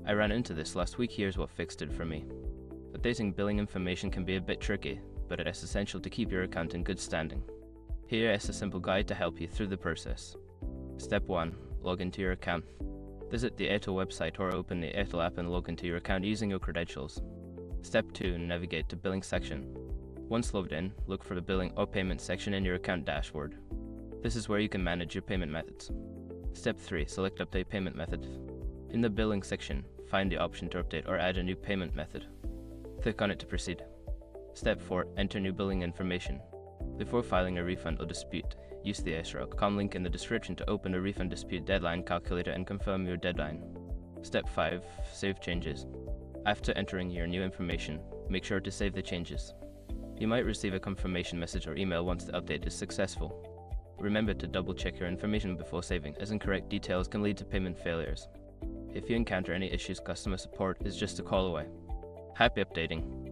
I ran into this last week. Here's what fixed it for me. Updating billing information can be a bit tricky, but it is essential to keep your account in good standing. Here is a simple guide to help you through the process. Step 1. Log into your account. Visit the Airtel website or open the Airtel app and log into your account using your credentials. Step 2. Navigate to Billing section. Once logged in, look for the Billing or Payment section in your account dashboard. This is where you can manage your payment methods. Step 3. Select Update Payment Method. In the Billing section, find the option to update or add a new payment method. Click on it to proceed. Step 4. Enter new billing information. Before filing a refund or dispute, use the Airtel.com link in the description to open a refund dispute deadline calculator and confirm your deadline. Step 5. Save changes. After entering your new information, make sure to save the changes. You might receive a confirmation message or email once the update is successful. Remember to double-check your information before saving, as incorrect details can lead to payment failures. If you encounter any issues, customer support is just a call away. Happy updating!